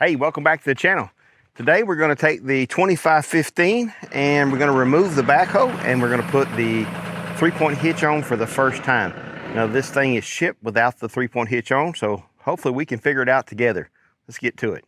Hey, welcome back to the channel. Today we're going to take the 2515 and we're going to remove the backhoe and we're going to put the 3-point hitch on for the first time. Now this thing is shipped without the 3-point hitch on, so hopefully we can figure it out together. Let's get to it.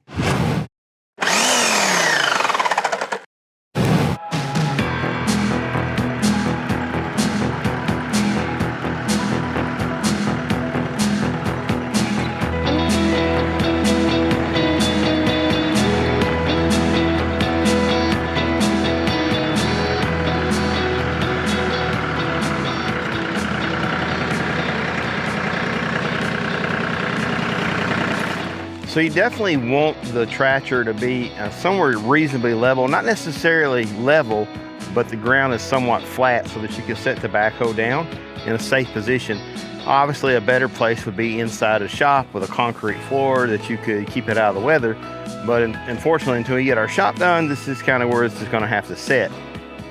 So you definitely want the tractor to be somewhere reasonably level, not necessarily level, but the ground is somewhat flat so that you can set the backhoe down in a safe position. Obviously a better place would be inside a shop with a concrete floor that you could keep it out of the weather. But unfortunately, until we get our shop done, this is kind of where it's just going to have to set.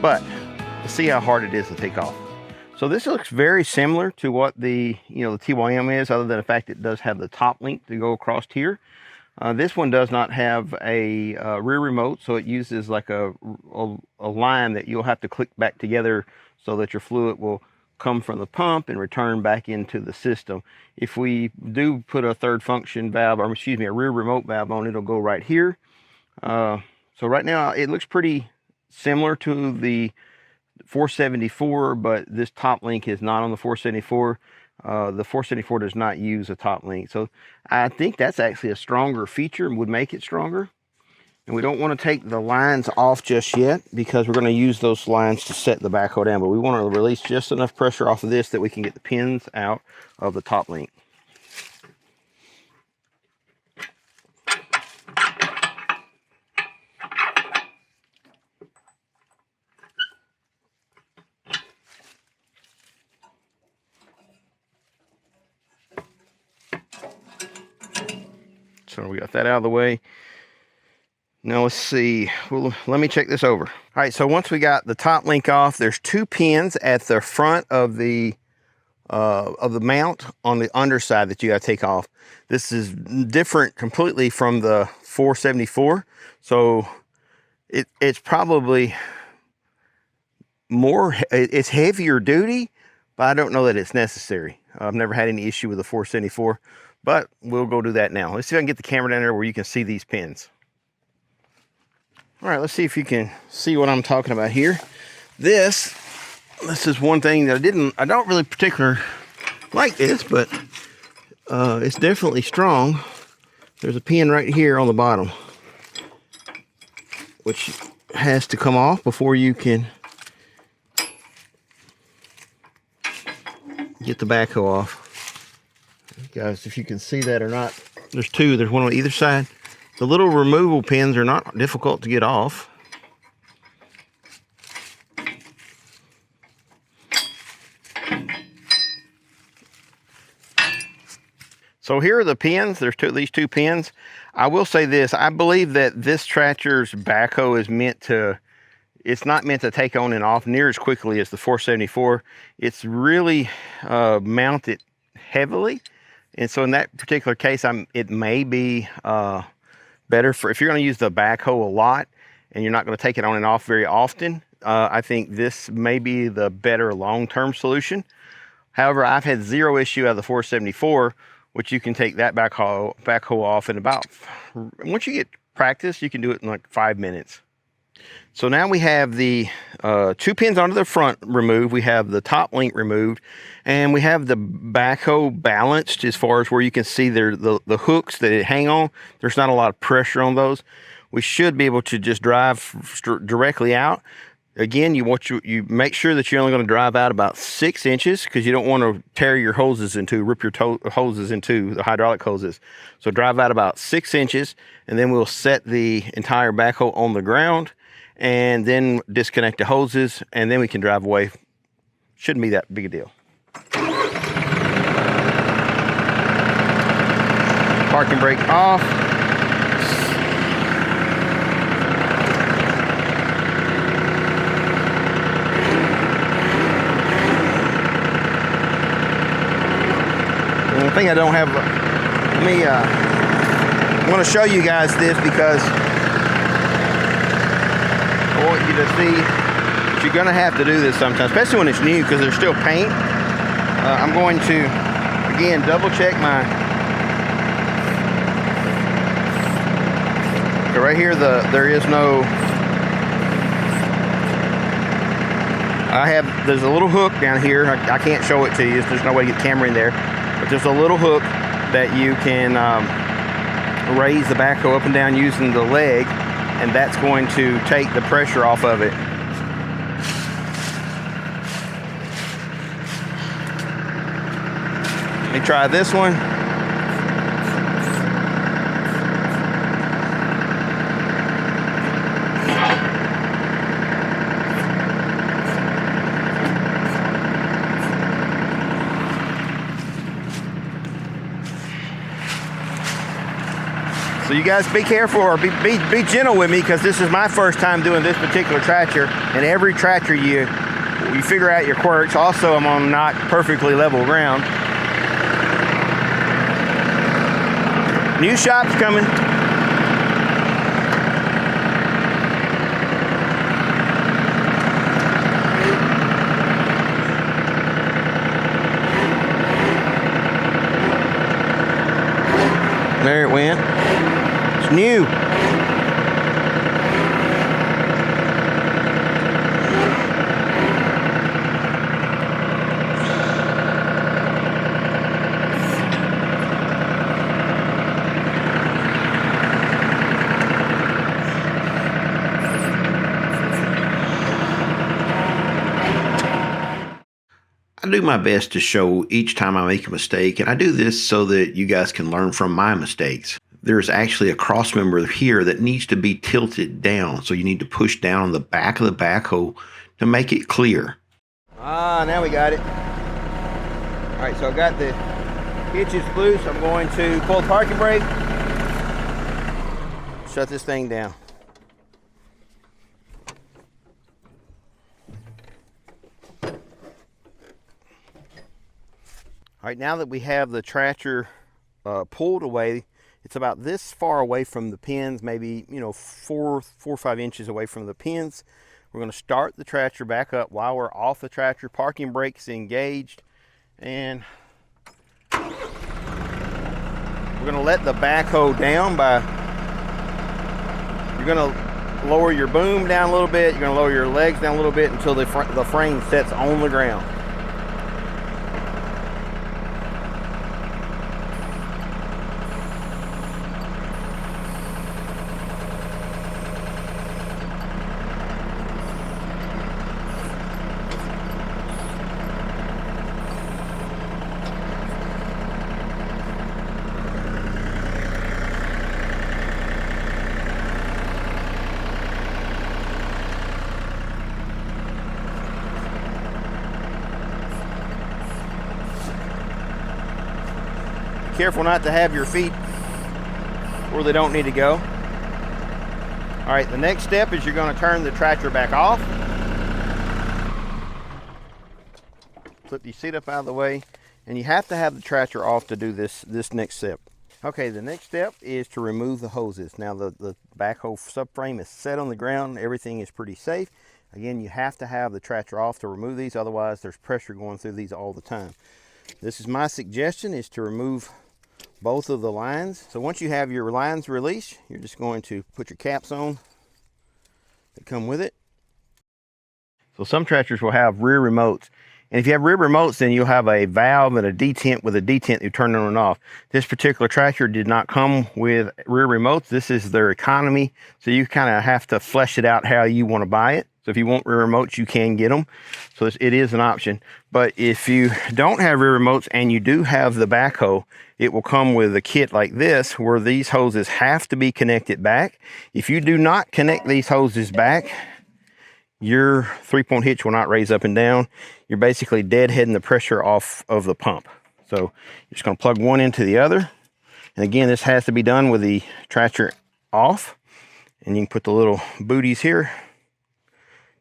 But let's see how hard it is to take off. So this looks very similar to what the the TYM is, other than the fact it does have the top link to go across here. This one does not have a rear remote, so it uses like a line that you'll have to click back together so that your fluid will come from the pump and return back into the system. If we do put a third function valve, or excuse me, a rear remote valve on, it'll go right here. So right now it looks pretty similar to the 474, but this top link is not on the 474. The 474 does not use a top link, so I think that's actually a stronger feature and would make it stronger. And we don't want to take the lines off just yet because we're going to use those lines to set the backhoe down, but we want to release just enough pressure off of this that we can get the pins out of the top link. So we got that out of the way. Now let's see. Well, let me check this over. All right, so once we got the top link off, there's 2 pins at the front of the mount on the underside that you got to take off. This is different completely from the 474, so it's probably more. It's heavier duty, but I don't know that it's necessary. I've never had any issue with the 474. But we'll go do that now. Let's see if I can get the camera down there where you can see these pins. All right, let's see if you can see what I'm talking about here. This is one thing that I don't really particularly like this, but it's definitely strong. There's a pin right here on the bottom, which has to come off before you can get the backhoe off. Guys, if you can see that or not, there's 2. There's one on either side. The little removal pins are not difficult to get off. So here are the pins. There's these 2 pins. I will say this. I believe that this tractor's backhoe is it's not meant to take on and off near as quickly as the 474. It's really mounted heavily. And so in that particular case, it may be better for if you're going to use the backhoe a lot and you're not going to take it on and off very often. I think this may be the better long-term solution. However, I've had 0 issue out of the 474, which you can take that backhoe off in about, once you get practice, you can do it in like 5 minutes. So now we have the 2 pins onto the front removed, we have the top link removed, and we have the backhoe balanced as far as where you can see the hooks that it hang on. There's not a lot of pressure on those. We should be able to just drive directly out. Again, you make sure that you're only going to drive out about 6 inches because you don't want to tear your hoses rip your hoses into the hydraulic hoses. So drive out about 6 inches, and then we'll set the entire backhoe on the ground and then disconnect the hoses, and then we can drive away. Shouldn't be that big a deal. Parking brake off. One thing I don't have, let me I'm going to show you guys this because I want you to see that you're going to have to do this sometimes, especially when it's new because there's still paint. I'm going to, again, double check my, so right here, there is no, there's a little hook down here. I can't show it to you. There's no way to get the camera in there. But there's a little hook that you can raise the backhoe up and down using the leg, and that's going to take the pressure off of it. Let me try this one. So you guys be careful, or be gentle with me, because this is my first time doing this particular tractor, and every tractor you figure out your quirks. Also, I'm on not perfectly level ground. New shop's coming. There it went. It's new. I do my best to show each time I make a mistake, and I do this so that you guys can learn from my mistakes. There's actually a cross member here that needs to be tilted down, so you need to push down on the back of the backhoe to make it clear. Now we got it. All right, so I've got the hitches loose. I'm going to pull the parking brake, shut this thing down. All right, now that we have the tractor pulled away, it's about this far away from the pins, maybe 4 or 5 inches away from the pins. We're going to start the tractor back up while we're off the tractor. Parking brake's engaged, and we're going to let the backhoe down by, you're going to lower your boom down a little bit, you're going to lower your legs down a little bit until the frame sets on the ground. Careful not to have your feet where they don't need to go. All right, the next step is you're going to turn the tractor back off. Flip your seat up out of the way, and you have to have the tractor off to do this next step. Okay, the next step is to remove the hoses. Now the backhoe subframe is set on the ground. Everything is pretty safe. Again, you have to have the tractor off to remove these, otherwise there's pressure going through these all the time. This is my suggestion, is to remove both of the lines. So once you have your lines released, you're just going to put your caps on that come with it. So some tractors will have rear remotes. And if you have rear remotes, then you'll have a valve and a detent with a detent you turn on and off. This particular tractor did not come with rear remotes. This is their economy. So you kind of have to flesh it out how you want to buy it. So if you want rear remotes, you can get them. So it is an option. But if you don't have rear remotes and you do have the backhoe, it will come with a kit like this where these hoses have to be connected back. If you do not connect these hoses back, your 3-point hitch will not raise up and down. You're basically deadheading the pressure off of the pump. So you're just going to plug one into the other. And again, this has to be done with the tractor off. And you can put the little booties here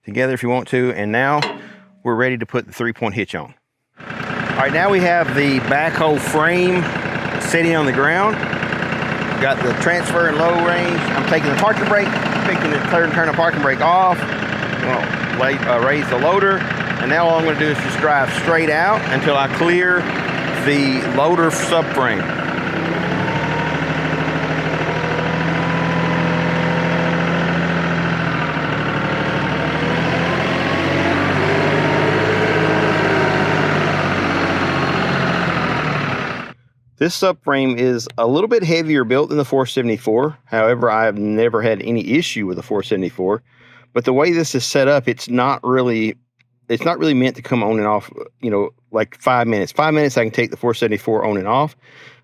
together if you want to. And now we're ready to put the 3-point hitch on. All right, now we have the backhoe frame sitting on the ground. got the transfer and low range. I'm taking the parking brake, picking it, turn the parking brake off. Raise the loader, and now all I'm going to do is just drive straight out until I clear the loader subframe. This subframe is a little bit heavier built than the 474. However, I've never had any issue with the 474. But the way this is set up, it's not really meant to come on and off, you know, like 5 minutes. 5 minutes I can take the 474 on and off.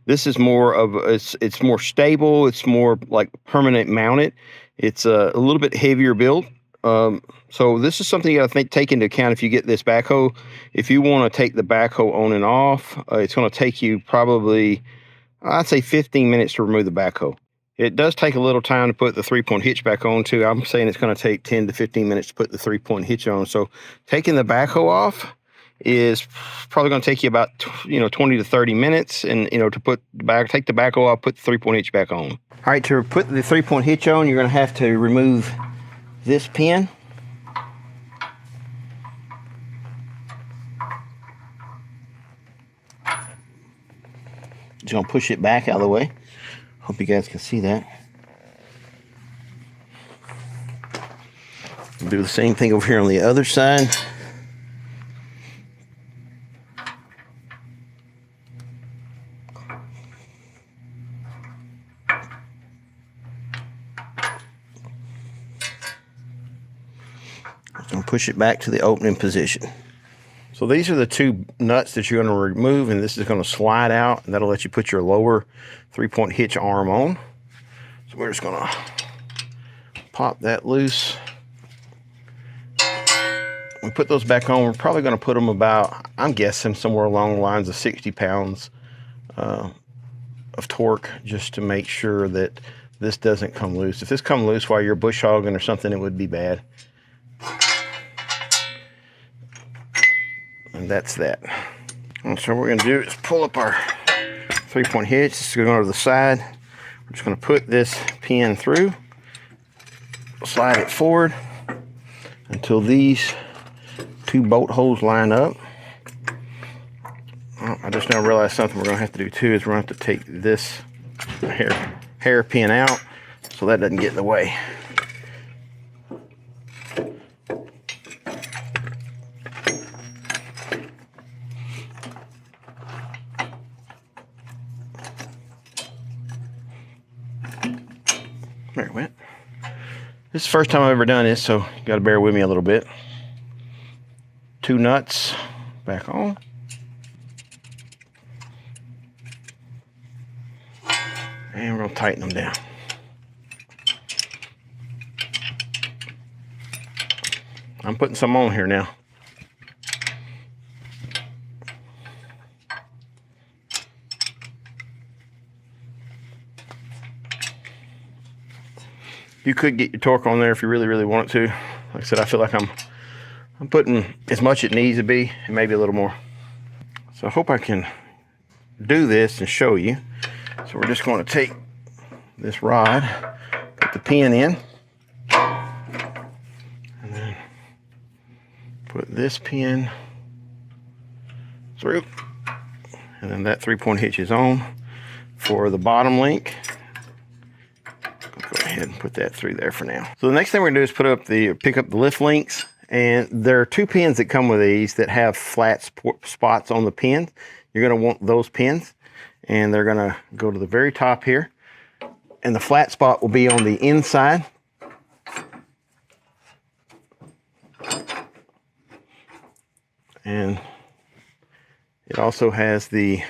This is more of it's more stable. It's more like permanent mounted. It's a little bit heavier build. So this is something you got to take into account if you get this backhoe. If you want to take the backhoe on and off, it's going to take you probably, I'd say 15 minutes to remove the backhoe. It does take a little time to put the 3-point hitch back on too. I'm saying it's going to take 10 to 15 minutes to put the 3-point hitch on. So taking the backhoe off is probably going to take you about 20 to 30 minutes, and to take the backhoe off, put the 3-point hitch back on. All right, to put the 3-point hitch on, you're going to have to remove this pin. Just gonna push it back out of the way. Hope you guys can see that. Do the same thing over here on the other side. Just gonna push it back to the opening position. So these are the two nuts that you're going to remove, and this is going to slide out, and that'll let you put your lower 3-point hitch arm on. So we're just going to pop that loose. We put those back on. We're probably going to put them about, I'm guessing, somewhere along the lines of 60 pounds of torque, just to make sure that this doesn't come loose. If this comes loose while you're bush hogging or something, it would be bad. And that's that. And so what we're going to do is pull up our 3-point hitch. This is going to go to the side. We're just going to put this pin through, slide it forward until these two bolt holes line up. Oh, I just now realized something we're going to have to do too is we're going to have to take this hairpin out so that doesn't get in the way. There it went. This is the first time I've ever done this, so you got to bear with me a little bit. 2 nuts back on. And we're going to tighten them down. I'm putting some on here now. You could get your torque on there if you really, really want to. Like I said, I feel like I'm putting as much as it needs to be and maybe a little more. So I hope I can do this and show you. So we're just going to take this rod, put the pin in, and then put this pin through, and then that 3-point hitch is on for the bottom link. Go ahead and put that through there for now. So the next thing we're gonna do is pick up the lift links, and there are 2 pins that come with these that have flat spots on the pins. You're gonna want those pins, and they're gonna go to the very top here, and the flat spot will be on the inside. And it also has the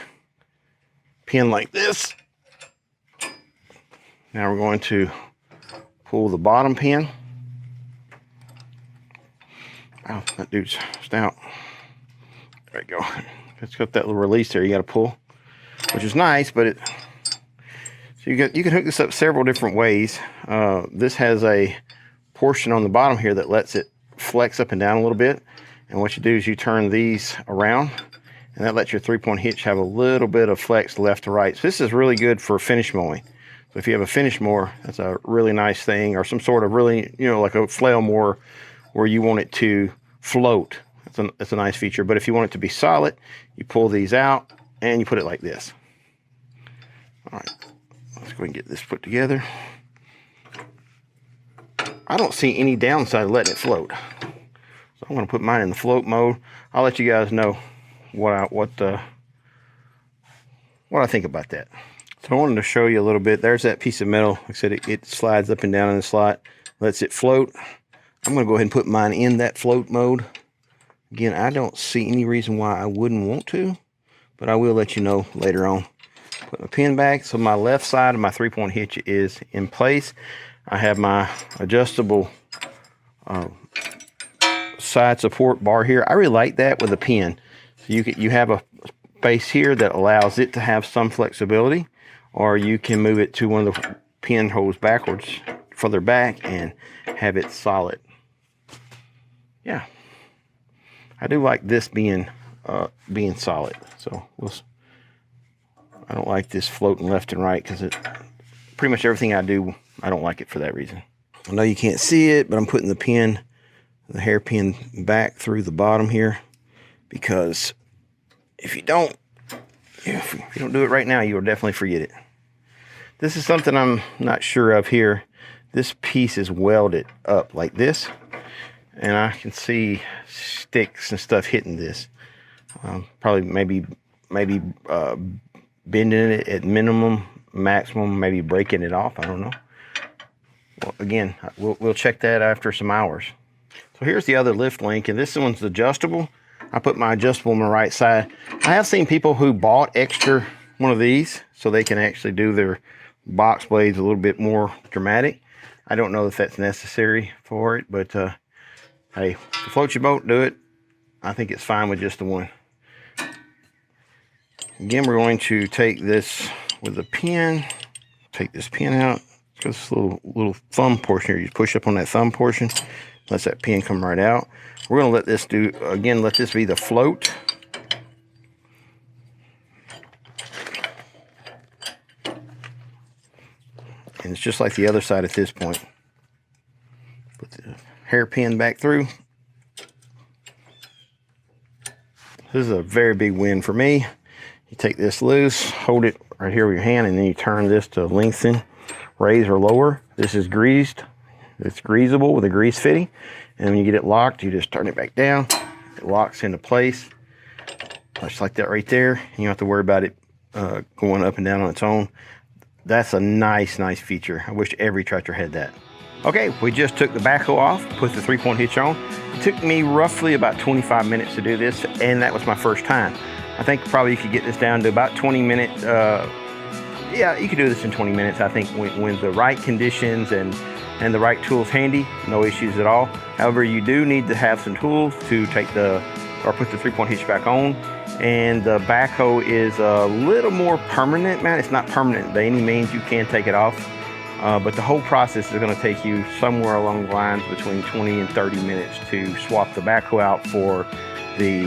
pin like this. Now we're going to pull the bottom pin. Oh, that dude's stout. There you go. It's got that little release there you got to pull, which is nice, but so you can hook this up several different ways. This has a portion on the bottom here that lets it flex up and down a little bit. And what you do is you turn these around, and that lets your 3-point hitch have a little bit of flex left to right. So this is really good for finish mowing. So if you have a finish mower, that's a really nice thing, or some sort of really, like a flail mower where you want it to float. It's a nice feature. But if you want it to be solid, you pull these out and you put it like this. All right, let's go ahead and get this put together. I don't see any downside of letting it float. So I'm going to put mine in the float mode. I'll let you guys know what I think about that. So I wanted to show you a little bit. There's that piece of metal. Like I said, it slides up and down in the slot, lets it float. I'm going to go ahead and put mine in that float mode. Again, I don't see any reason why I wouldn't want to, but I will let you know later on. Put my pin back. So my left side of my 3-point hitch is in place. I have my adjustable side support bar here. I really like that with a pin. So you have a space here that allows it to have some flexibility, or you can move it to one of the pin holes backwards, further back, and have it solid. Yeah, I do like this being solid. So I don't like this floating left and right, because it pretty much everything I do, I don't like it for that reason. I know you can't see it, but I'm putting the hairpin back through the bottom here, because if you don't do it right now, you will definitely forget it. This is something I'm not sure of here. This piece is welded up like this, and I can see sticks and stuff hitting this. Probably maybe bending it at minimum, maximum, maybe breaking it off. I don't know. Well, again, we'll check that after some hours. So here's the other lift link, and this one's adjustable. I put my adjustable on the right side. I have seen people who bought extra one of these so they can actually do their box blades a little bit more dramatic. I don't know if that's necessary for it, but hey, to float your boat, do it. I think it's fine with just the one. Again, we're going to take this with a pin. Take this pin out. This little thumb portion here. You push up on that thumb portion. Lets that pin come right out. We're going to let this let this be the float. And it's just like the other side at this point. Put the hairpin back through. This is a very big win for me. You take this loose, hold it right here with your hand, and then you turn this to lengthen, raise or lower. This is greased. It's greasable with a grease fitting. And when you get it locked, you just turn it back down. It locks into place. Just like that right there. You don't have to worry about it going up and down on its own. That's a nice feature. I wish every tractor had that. Okay, we just took the backhoe off, put the 3-point hitch on. It took me roughly about 25 minutes to do this, and that was my first time. I think probably you could get this down to about 20 minutes. Yeah, you could do this in 20 minutes. I think when the right conditions and the right tools handy, no issues at all. However, you do need to have some tools to put the 3-point hitch back on. And the backhoe is a little more permanent, man. It's not permanent by any means. You can take it off. But the whole process is going to take you somewhere along the lines between 20 and 30 minutes to swap the backhoe out for the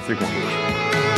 3-point hitch.